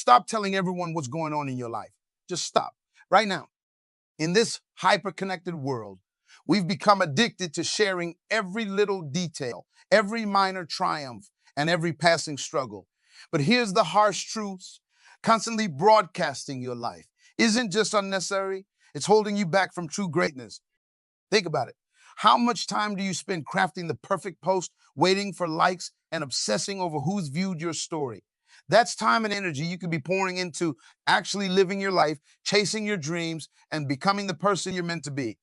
stop telling everyone what's going on in your life. Just stop right now. In this hyper-connected world, we've become addicted to sharing every little detail, every minor triumph, and every passing struggle. But here's the harsh truth. Constantly broadcasting your life isn't just unnecessary, it's holding you back from true greatness. Think about it. How much time do you spend crafting the perfect post, waiting for likes, and obsessing over who's viewed your story? That's time and energy you could be pouring into actually living your life, chasing your dreams, and becoming the person you're meant to be.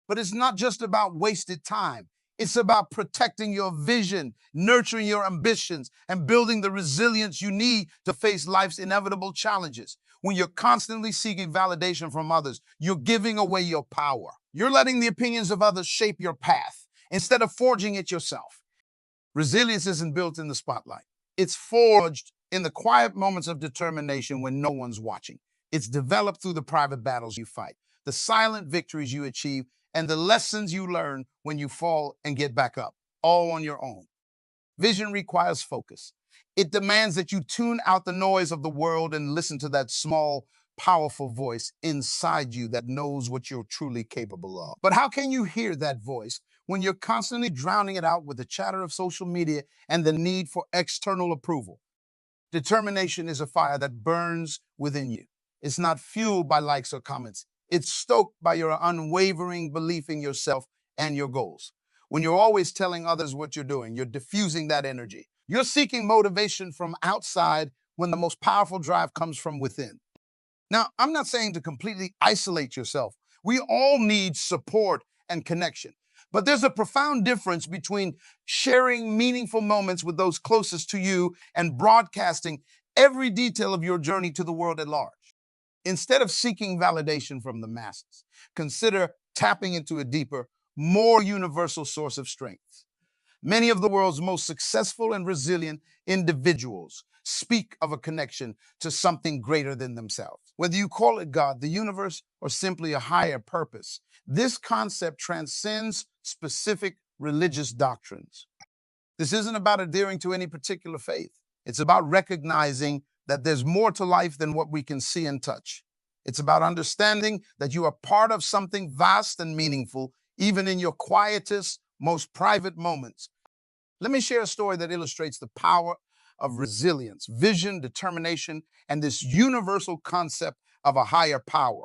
But it's not just about wasted time. It's about protecting your vision, nurturing your ambitions, and building the resilience you need to face life's inevitable challenges. When you're constantly seeking validation from others, you're giving away your power. You're letting the opinions of others shape your path instead of forging it yourself. Resilience isn't built in the spotlight. It's forged in the quiet moments of determination when no one's watching. It's developed through the private battles you fight, the silent victories you achieve, and the lessons you learn when you fall and get back up, all on your own. Vision requires focus. It demands that you tune out the noise of the world and listen to that small, powerful voice inside you that knows what you're truly capable of. But how can you hear that voice when you're constantly drowning it out with the chatter of social media and the need for external approval? Determination is a fire that burns within you. It's not fueled by likes or comments. It's stoked by your unwavering belief in yourself and your goals. When you're always telling others what you're doing, you're diffusing that energy. You're seeking motivation from outside when the most powerful drive comes from within. Now, I'm not saying to completely isolate yourself. We all need support and connection. But there's a profound difference between sharing meaningful moments with those closest to you and broadcasting every detail of your journey to the world at large. Instead of seeking validation from the masses, consider tapping into a deeper, more universal source of strength. Many of the world's most successful and resilient individuals speak of a connection to something greater than themselves. Whether you call it God, the universe, or simply a higher purpose, this concept transcends specific religious doctrines. This isn't about adhering to any particular faith. It's about recognizing that there's more to life than what we can see and touch. It's about understanding that you are part of something vast and meaningful, even in your quietest, most private moments. Let me share a story that illustrates the power of resilience, vision, determination, and this universal concept of a higher power.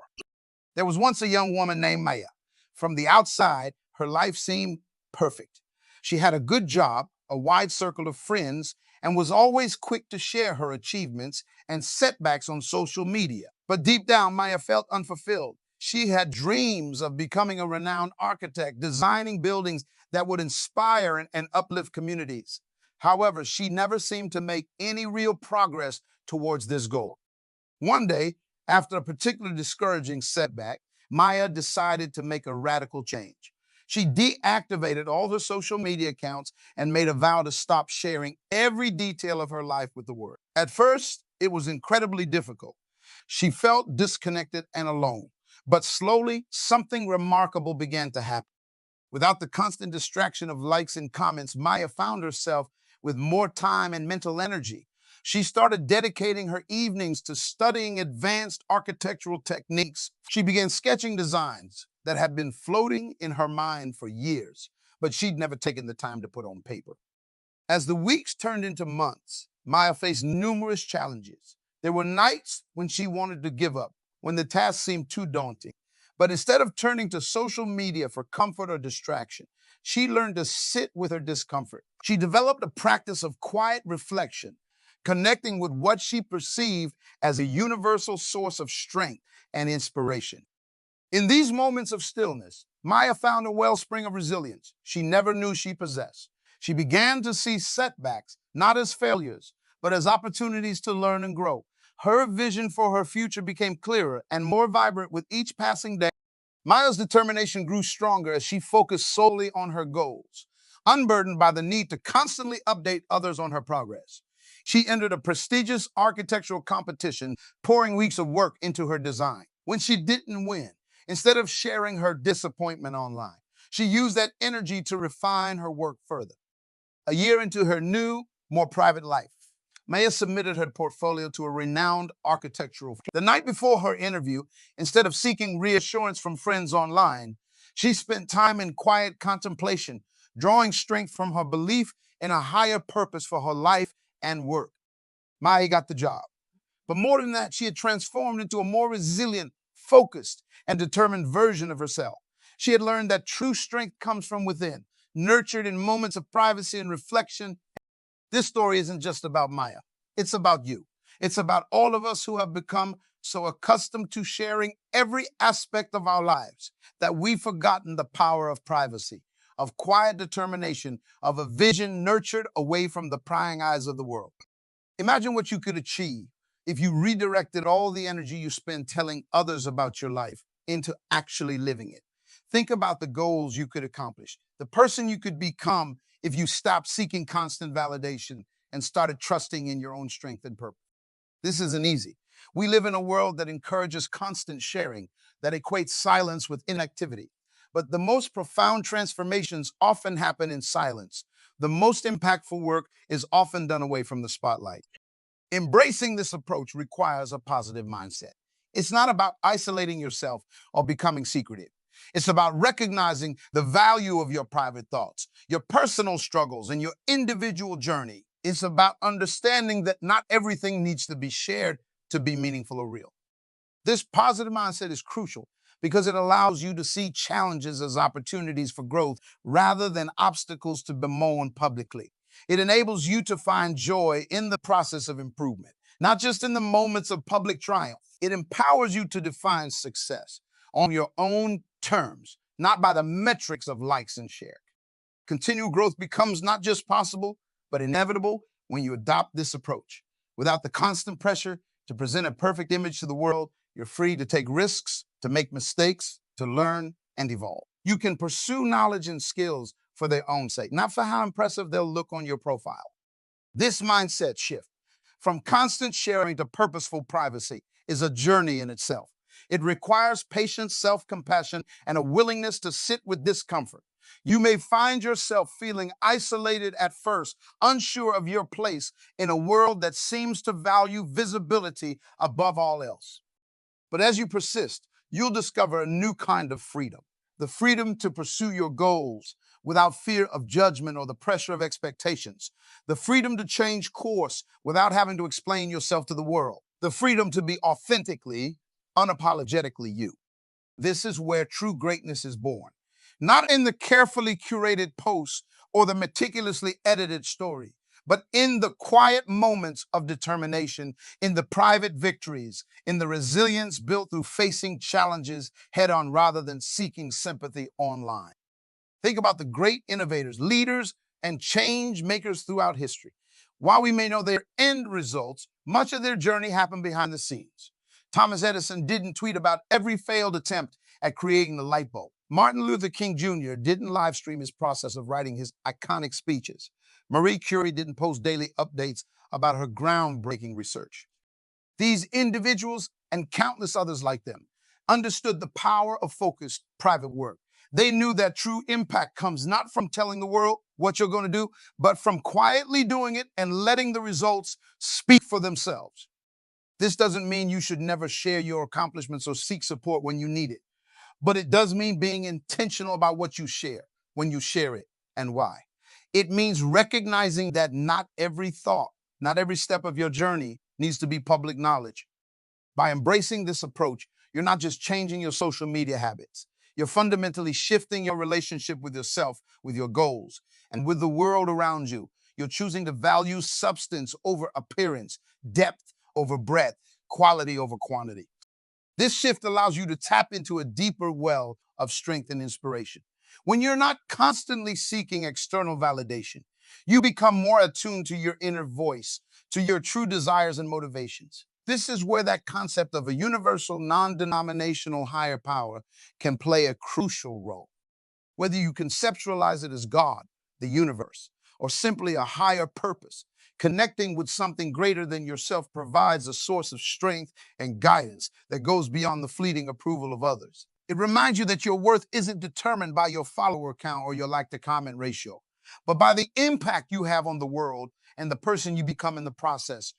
There was once a young woman named Maya. From the outside, her life seemed perfect. She had a good job, a wide circle of friends, and was always quick to share her achievements and setbacks on social media. But deep down, Maya felt unfulfilled. She had dreams of becoming a renowned architect, designing buildings that would inspire and uplift communities. However, she never seemed to make any real progress towards this goal. One day, after a particularly discouraging setback, Maya decided to make a radical change. She deactivated all her social media accounts and made a vow to stop sharing every detail of her life with the world. At first, it was incredibly difficult. She felt disconnected and alone. But slowly, something remarkable began to happen. Without the constant distraction of likes and comments, Maya found herself with more time and mental energy. She started dedicating her evenings to studying advanced architectural techniques. She began sketching designs that had been floating in her mind for years, but she'd never taken the time to put on paper. As the weeks turned into months, Maya faced numerous challenges. There were nights when she wanted to give up, when the task seemed too daunting. But instead of turning to social media for comfort or distraction, she learned to sit with her discomfort. She developed a practice of quiet reflection, connecting with what she perceived as a universal source of strength and inspiration. In these moments of stillness, Maya found a wellspring of resilience she never knew she possessed. She began to see setbacks not as failures, but as opportunities to learn and grow. Her vision for her future became clearer and more vibrant with each passing day. Maya's determination grew stronger as she focused solely on her goals, unburdened by the need to constantly update others on her progress. She entered a prestigious architectural competition, pouring weeks of work into her design. When she didn't win, instead of sharing her disappointment online, she used that energy to refine her work further. A year into her new, more private life, Maya submitted her portfolio to a renowned architectural firm. The night before her interview, instead of seeking reassurance from friends online, she spent time in quiet contemplation, drawing strength from her belief in a higher purpose for her life and work. Maya got the job. But more than that, she had transformed into a more resilient, focused, and determined version of herself. She had learned that true strength comes from within, nurtured in moments of privacy and reflection. This story isn't just about Maya. It's about you. It's about all of us who have become so accustomed to sharing every aspect of our lives that we've forgotten the power of privacy, of quiet determination, of a vision nurtured away from the prying eyes of the world. Imagine what you could achieve if you redirected all the energy you spend telling others about your life into actually living it. Think about the goals you could accomplish, the person you could become if you stopped seeking constant validation and started trusting in your own strength and purpose. This isn't easy. We live in a world that encourages constant sharing, that equates silence with inactivity. But the most profound transformations often happen in silence. The most impactful work is often done away from the spotlight. Embracing this approach requires a positive mindset. It's not about isolating yourself or becoming secretive. It's about recognizing the value of your private thoughts, your personal struggles, and your individual journey. It's about understanding that not everything needs to be shared to be meaningful or real. This positive mindset is crucial because it allows you to see challenges as opportunities for growth rather than obstacles to bemoan publicly. It enables you to find joy in the process of improvement, not just in the moments of public triumph. It empowers you to define success on your own terms, not by the metrics of likes and shares. Continual growth becomes not just possible, but inevitable when you adopt this approach. Without the constant pressure to present a perfect image to the world, you're free to take risks, to make mistakes, to learn and evolve. You can pursue knowledge and skills for their own sake, not for how impressive they'll look on your profile. This mindset shift from constant sharing to purposeful privacy is a journey in itself. It requires patience, self-compassion, and a willingness to sit with discomfort. You may find yourself feeling isolated at first, unsure of your place in a world that seems to value visibility above all else. But as you persist, you'll discover a new kind of freedom, the freedom to pursue your goals without fear of judgment or the pressure of expectations, the freedom to change course without having to explain yourself to the world, the freedom to be authentically, unapologetically you. This is where true greatness is born, not in the carefully curated posts or the meticulously edited story, but in the quiet moments of determination, in the private victories, in the resilience built through facing challenges head on rather than seeking sympathy online. Think about the great innovators, leaders, and change makers throughout history. While we may know their end results, much of their journey happened behind the scenes. Thomas Edison didn't tweet about every failed attempt at creating the light bulb. Martin Luther King Jr. didn't live stream his process of writing his iconic speeches. Marie Curie didn't post daily updates about her groundbreaking research. These individuals and countless others like them understood the power of focused private work. They knew that true impact comes not from telling the world what you're going to do, but from quietly doing it and letting the results speak for themselves. This doesn't mean you should never share your accomplishments or seek support when you need it, but it does mean being intentional about what you share, when you share it, and why. It means recognizing that not every thought, not every step of your journey needs to be public knowledge. By embracing this approach, you're not just changing your social media habits. You're fundamentally shifting your relationship with yourself, with your goals, and with the world around you. You're choosing to value substance over appearance, depth over breadth, quality over quantity. This shift allows you to tap into a deeper well of strength and inspiration. When you're not constantly seeking external validation, you become more attuned to your inner voice, to your true desires and motivations. This is where that concept of a universal, non-denominational higher power can play a crucial role. Whether you conceptualize it as God, the universe, or simply a higher purpose, connecting with something greater than yourself provides a source of strength and guidance that goes beyond the fleeting approval of others. It reminds you that your worth isn't determined by your follower count or your like to comment ratio, but by the impact you have on the world and the person you become in the process.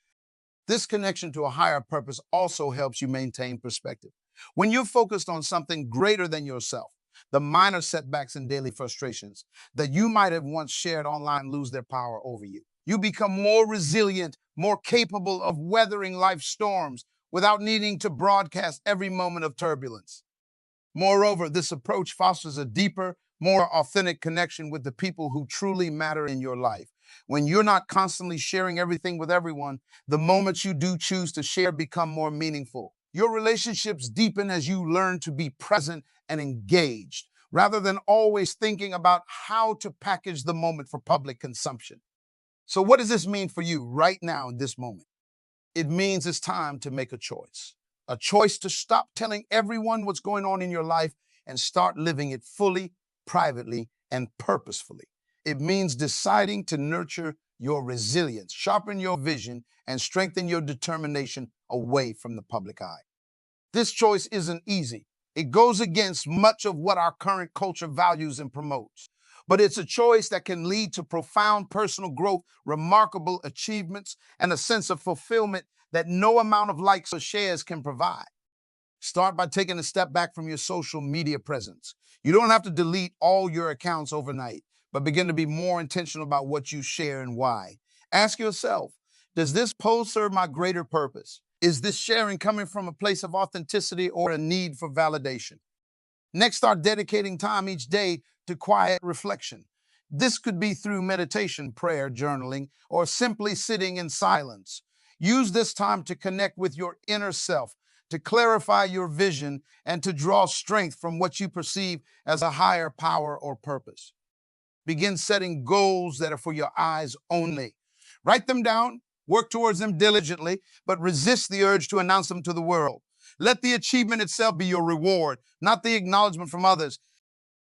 This connection to a higher purpose also helps you maintain perspective. When you're focused on something greater than yourself, the minor setbacks and daily frustrations that you might have once shared online lose their power over you. You become more resilient, more capable of weathering life's storms without needing to broadcast every moment of turbulence. Moreover, this approach fosters a deeper, more authentic connection with the people who truly matter in your life. When you're not constantly sharing everything with everyone, the moments you do choose to share become more meaningful. Your relationships deepen as you learn to be present and engaged, rather than always thinking about how to package the moment for public consumption. So, what does this mean for you right now in this moment? It means it's time to make a choice to stop telling everyone what's going on in your life and start living it fully, privately, and purposefully. It means deciding to nurture your resilience, sharpen your vision, and strengthen your determination away from the public eye. This choice isn't easy. It goes against much of what our current culture values and promotes. But it's a choice that can lead to profound personal growth, remarkable achievements, and a sense of fulfillment that no amount of likes or shares can provide. Start by taking a step back from your social media presence. You don't have to delete all your accounts overnight, but begin to be more intentional about what you share and why. Ask yourself, does this post serve my greater purpose? Is this sharing coming from a place of authenticity or a need for validation? Next, start dedicating time each day to quiet reflection. This could be through meditation, prayer, journaling, or simply sitting in silence. Use this time to connect with your inner self, to clarify your vision, and to draw strength from what you perceive as a higher power or purpose. Begin setting goals that are for your eyes only. Write them down, work towards them diligently, but resist the urge to announce them to the world. Let the achievement itself be your reward, not the acknowledgement from others.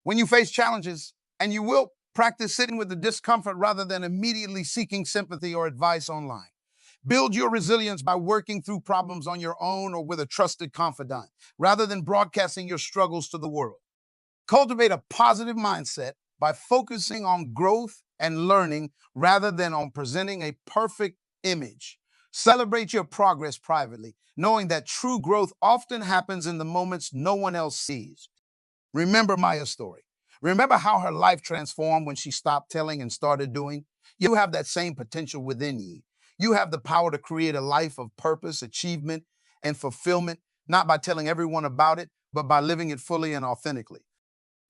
When you face challenges, and you will, practice sitting with the discomfort rather than immediately seeking sympathy or advice online. Build your resilience by working through problems on your own or with a trusted confidant, rather than broadcasting your struggles to the world. Cultivate a positive mindset by focusing on growth and learning rather than on presenting a perfect image. Celebrate your progress privately, knowing that true growth often happens in the moments no one else sees. Remember Maya's story. Remember how her life transformed when she stopped telling and started doing? You have that same potential within you. You have the power to create a life of purpose, achievement, and fulfillment, not by telling everyone about it, but by living it fully and authentically.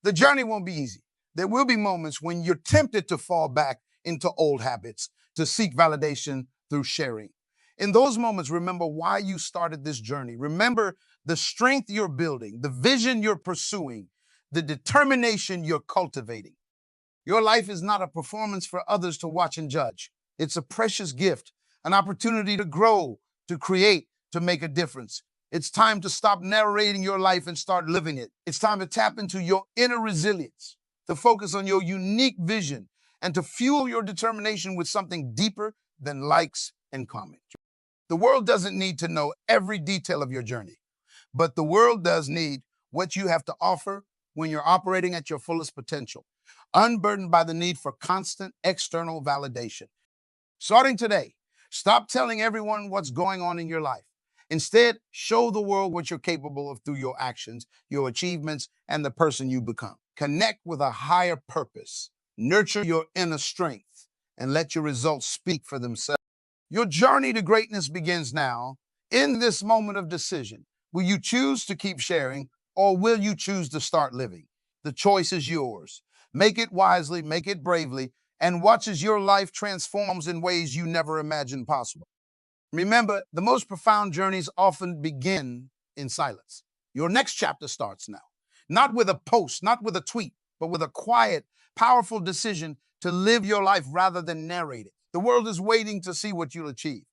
The journey won't be easy. There will be moments when you're tempted to fall back into old habits, to seek validation through sharing. In those moments, remember why you started this journey. Remember the strength you're building, the vision you're pursuing, the determination you're cultivating. Your life is not a performance for others to watch and judge. It's a precious gift, an opportunity to grow, to create, to make a difference. It's time to stop narrating your life and start living it. It's time to tap into your inner resilience, to focus on your unique vision, and to fuel your determination with something deeper than likes and comments. The world doesn't need to know every detail of your journey, but the world does need what you have to offer when you're operating at your fullest potential, unburdened by the need for constant external validation. Starting today, stop telling everyone what's going on in your life. Instead, show the world what you're capable of through your actions, your achievements, and the person you become. Connect with a higher purpose. Nurture your inner strength and let your results speak for themselves. Your journey to greatness begins now. In this moment of decision, will you choose to keep sharing or will you choose to start living? The choice is yours. Make it wisely, make it bravely, and watch as your life transforms in ways you never imagined possible. Remember, the most profound journeys often begin in silence. Your next chapter starts now, not with a post, not with a tweet, but with a quiet, powerful decision to live your life rather than narrate it. The world is waiting to see what you'll achieve.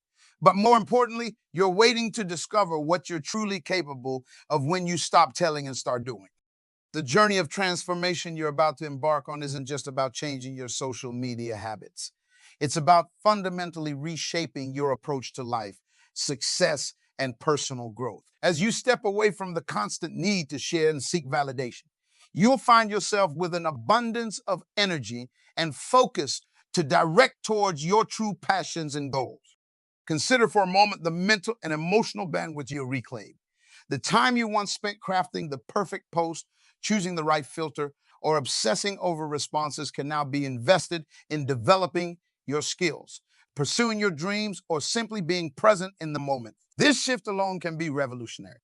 But more importantly, you're waiting to discover what you're truly capable of when you stop telling and start doing. The journey of transformation you're about to embark on isn't just about changing your social media habits. It's about fundamentally reshaping your approach to life, success, and personal growth. As you step away from the constant need to share and seek validation, you'll find yourself with an abundance of energy and focus to direct towards your true passions and goals. Consider for a moment the mental and emotional bandwidth you reclaim. The time you once spent crafting the perfect post, choosing the right filter, or obsessing over responses can now be invested in developing your skills, pursuing your dreams, or simply being present in the moment. This shift alone can be revolutionary.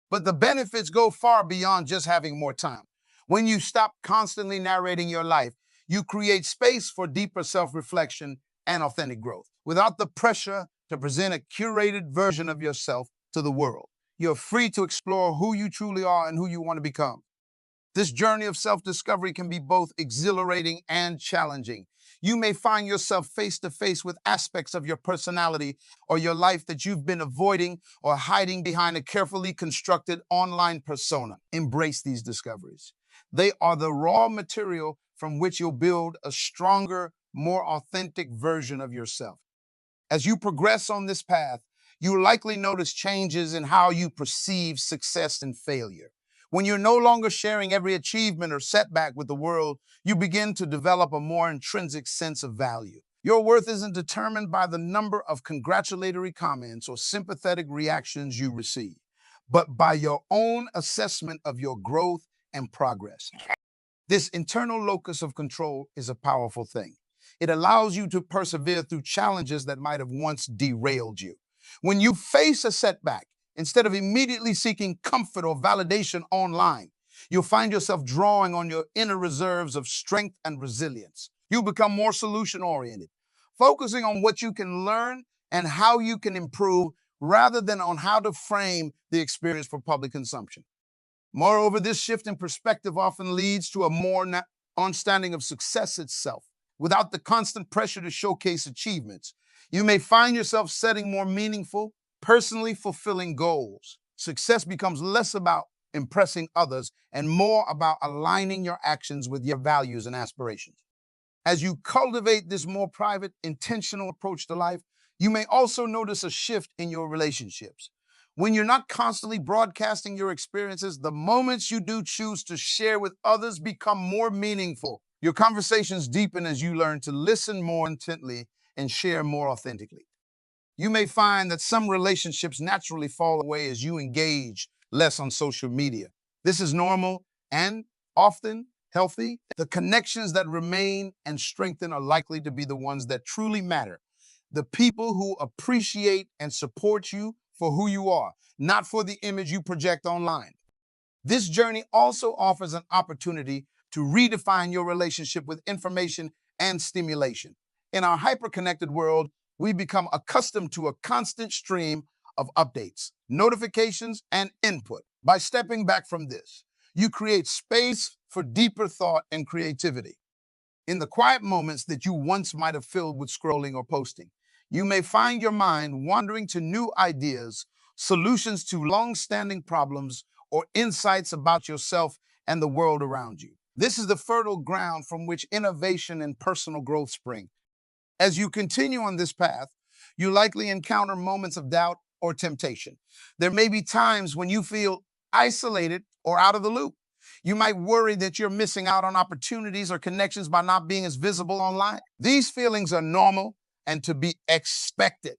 But the benefits go far beyond just having more time. When you stop constantly narrating your life, you create space for deeper self reflection and authentic growth without the pressure to present a curated version of yourself to the world. You're free to explore who you truly are and who you want to become. This journey of self-discovery can be both exhilarating and challenging. You may find yourself face to face with aspects of your personality or your life that you've been avoiding or hiding behind a carefully constructed online persona. Embrace these discoveries. They are the raw material from which you'll build a stronger, more authentic version of yourself. As you progress on this path, you'll likely notice changes in how you perceive success and failure. When you're no longer sharing every achievement or setback with the world, you begin to develop a more intrinsic sense of value. Your worth isn't determined by the number of congratulatory comments or sympathetic reactions you receive, but by your own assessment of your growth and progress. This internal locus of control is a powerful thing. It allows you to persevere through challenges that might have once derailed you. When you face a setback, instead of immediately seeking comfort or validation online, you'll find yourself drawing on your inner reserves of strength and resilience. You'll become more solution-oriented, focusing on what you can learn and how you can improve rather than on how to frame the experience for public consumption. Moreover, this shift in perspective often leads to a more understanding of success itself. Without the constant pressure to showcase achievements, you may find yourself setting more meaningful, personally fulfilling goals. Success becomes less about impressing others and more about aligning your actions with your values and aspirations. As you cultivate this more private, intentional approach to life, you may also notice a shift in your relationships. When you're not constantly broadcasting your experiences, the moments you do choose to share with others become more meaningful. Your conversations deepen as you learn to listen more intently and share more authentically. You may find that some relationships naturally fall away as you engage less on social media. This is normal and often healthy. The connections that remain and strengthen are likely to be the ones that truly matter. The people who appreciate and support you for who you are, not for the image you project online. This journey also offers an opportunity to redefine your relationship with information and stimulation. In our hyper-connected world, we become accustomed to a constant stream of updates, notifications, and input. By stepping back from this, you create space for deeper thought and creativity. In the quiet moments that you once might have filled with scrolling or posting, you may find your mind wandering to new ideas, solutions to long-standing problems, or insights about yourself and the world around you. This is the fertile ground from which innovation and personal growth spring. As you continue on this path, you likely encounter moments of doubt or temptation. There may be times when you feel isolated or out of the loop. You might worry that you're missing out on opportunities or connections by not being as visible online. These feelings are normal and to be expected.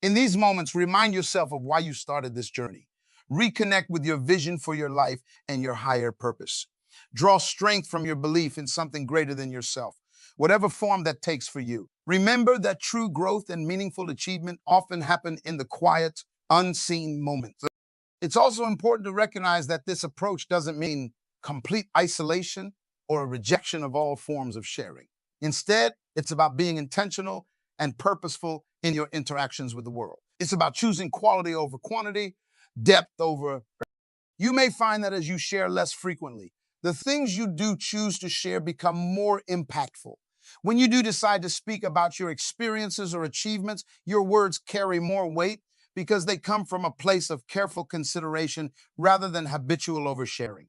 In these moments, remind yourself of why you started this journey. Reconnect with your vision for your life and your higher purpose. Draw strength from your belief in something greater than yourself, whatever form that takes for you. Remember that true growth and meaningful achievement often happen in the quiet, unseen moments. It's also important to recognize that this approach doesn't mean complete isolation or a rejection of all forms of sharing. Instead, it's about being intentional and purposeful in your interactions with the world. It's about choosing quality over quantity, depth over. You may find that as you share less frequently, the things you do choose to share become more impactful. When you do decide to speak about your experiences or achievements, your words carry more weight because they come from a place of careful consideration rather than habitual oversharing.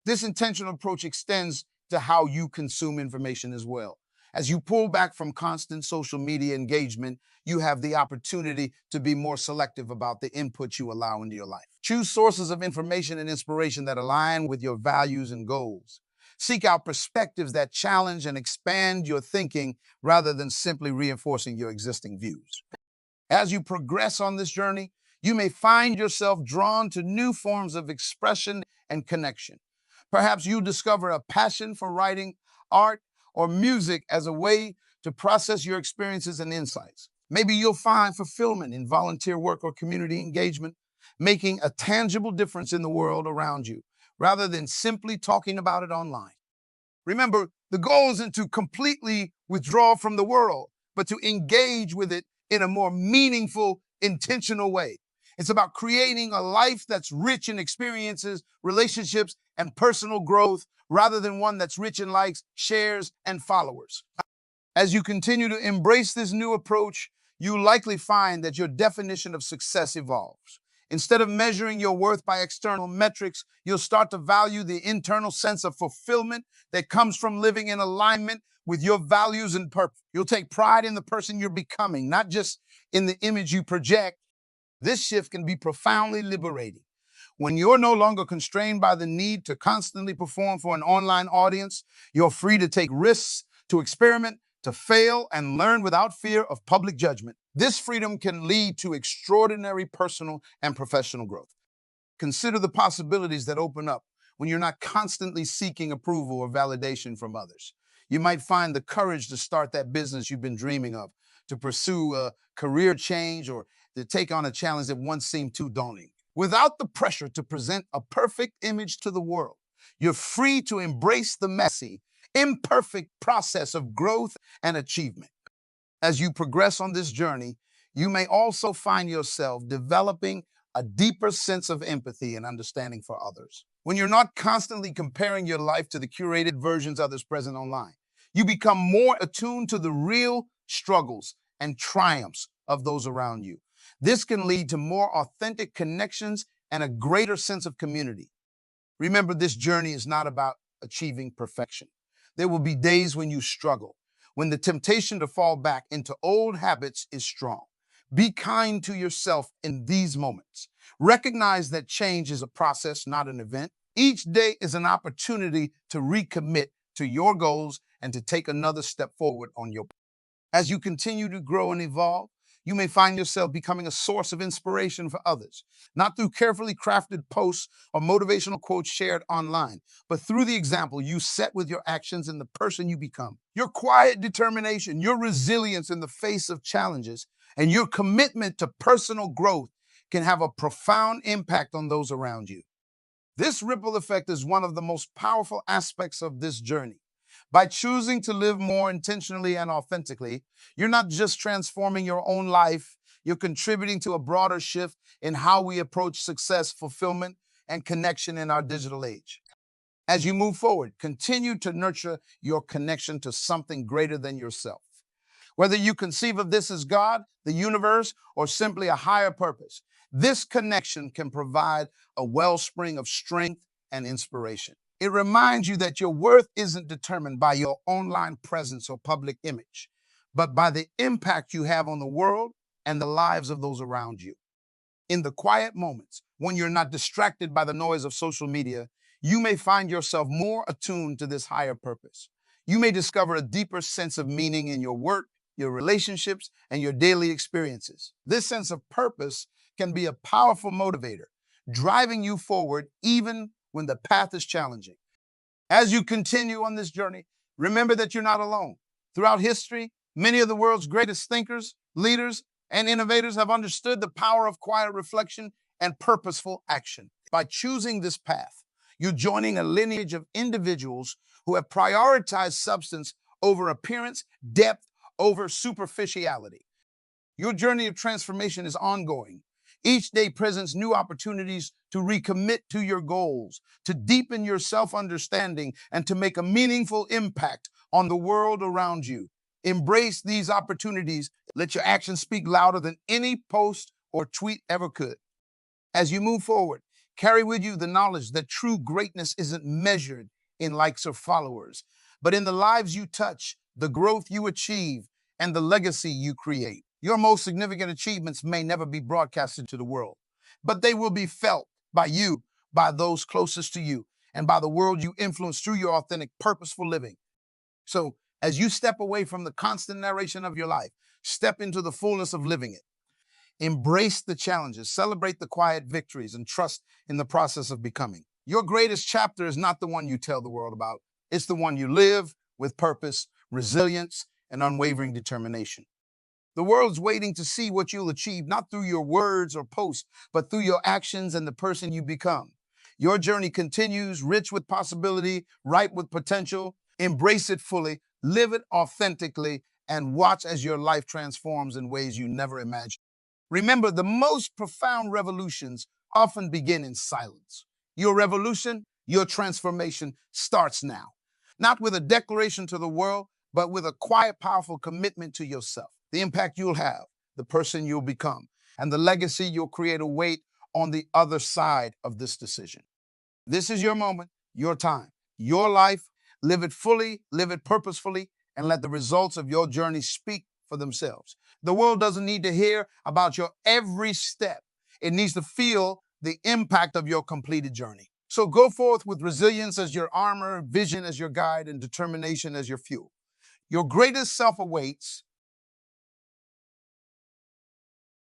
This intentional approach extends to how you consume information as well. As you pull back from constant social media engagement, you have the opportunity to be more selective about the input you allow into your life. Choose sources of information and inspiration that align with your values and goals. Seek out perspectives that challenge and expand your thinking rather than simply reinforcing your existing views. As you progress on this journey, you may find yourself drawn to new forms of expression and connection. Perhaps you discover a passion for writing, art, or music as a way to process your experiences and insights. Maybe you'll find fulfillment in volunteer work or community engagement, making a tangible difference in the world around you, rather than simply talking about it online. Remember, the goal isn't to completely withdraw from the world, but to engage with it in a more meaningful, intentional way. It's about creating a life that's rich in experiences, relationships, and personal growth, rather than one that's rich in likes, shares, and followers. As you continue to embrace this new approach, you likely find that your definition of success evolves. Instead of measuring your worth by external metrics, you'll start to value the internal sense of fulfillment that comes from living in alignment with your values and purpose. You'll take pride in the person you're becoming, not just in the image you project. This shift can be profoundly liberating. When you're no longer constrained by the need to constantly perform for an online audience, you're free to take risks, to experiment, to fail, and learn without fear of public judgment. This freedom can lead to extraordinary personal and professional growth. Consider the possibilities that open up when you're not constantly seeking approval or validation from others. You might find the courage to start that business you've been dreaming of, to pursue a career change, or to take on a challenge that once seemed too daunting. Without the pressure to present a perfect image to the world, you're free to embrace the messy, imperfect process of growth and achievement. As you progress on this journey, you may also find yourself developing a deeper sense of empathy and understanding for others. When you're not constantly comparing your life to the curated versions others present online, you become more attuned to the real struggles and triumphs of those around you. This can lead to more authentic connections and a greater sense of community. Remember, this journey is not about achieving perfection. There will be days when you struggle, when the temptation to fall back into old habits is strong. Be kind to yourself in these moments. Recognize that change is a process, not an event. Each day is an opportunity to recommit to your goals and to take another step forward on your path. As you continue to grow and evolve, you may find yourself becoming a source of inspiration for others, not through carefully crafted posts or motivational quotes shared online, but through the example you set with your actions and the person you become. Your quiet determination, your resilience in the face of challenges, and your commitment to personal growth can have a profound impact on those around you. This ripple effect is one of the most powerful aspects of this journey. By choosing to live more intentionally and authentically, you're not just transforming your own life, you're contributing to a broader shift in how we approach success, fulfillment, and connection in our digital age. As you move forward, continue to nurture your connection to something greater than yourself. Whether you conceive of this as God, the universe, or simply a higher purpose, this connection can provide a wellspring of strength and inspiration. It reminds you that your worth isn't determined by your online presence or public image, but by the impact you have on the world and the lives of those around you. In the quiet moments, when you're not distracted by the noise of social media, you may find yourself more attuned to this higher purpose. You may discover a deeper sense of meaning in your work, your relationships, and your daily experiences. This sense of purpose can be a powerful motivator, driving you forward even when the path is challenging. As you continue on this journey, remember that you're not alone. Throughout history, many of the world's greatest thinkers, leaders, and innovators have understood the power of quiet reflection and purposeful action. By choosing this path, you're joining a lineage of individuals who have prioritized substance over appearance, depth over superficiality. Your journey of transformation is ongoing. Each day presents new opportunities to recommit to your goals, to deepen your self-understanding, and to make a meaningful impact on the world around you. Embrace these opportunities. Let your actions speak louder than any post or tweet ever could. As you move forward, carry with you the knowledge that true greatness isn't measured in likes or followers, but in the lives you touch, the growth you achieve, and the legacy you create. Your most significant achievements may never be broadcasted to the world, but they will be felt by you, by those closest to you, and by the world you influence through your authentic, purposeful living. So, as you step away from the constant narration of your life, step into the fullness of living it. Embrace the challenges, celebrate the quiet victories, and trust in the process of becoming. Your greatest chapter is not the one you tell the world about, it's the one you live with purpose, resilience, and unwavering determination. The world's waiting to see what you'll achieve, not through your words or posts, but through your actions and the person you become. Your journey continues, rich with possibility, ripe with potential. Embrace it fully, live it authentically, and watch as your life transforms in ways you never imagined. Remember, the most profound revolutions often begin in silence. Your revolution, your transformation starts now. Not with a declaration to the world, but with a quiet, powerful commitment to yourself. The impact you'll have, the person you'll become, and the legacy you'll create await on the other side of this decision. This is your moment, your time, your life. Live it fully, live it purposefully, and let the results of your journey speak for themselves. The world doesn't need to hear about your every step. It needs to feel the impact of your completed journey. So go forth with resilience as your armor, vision as your guide, and determination as your fuel. Your greatest self awaits,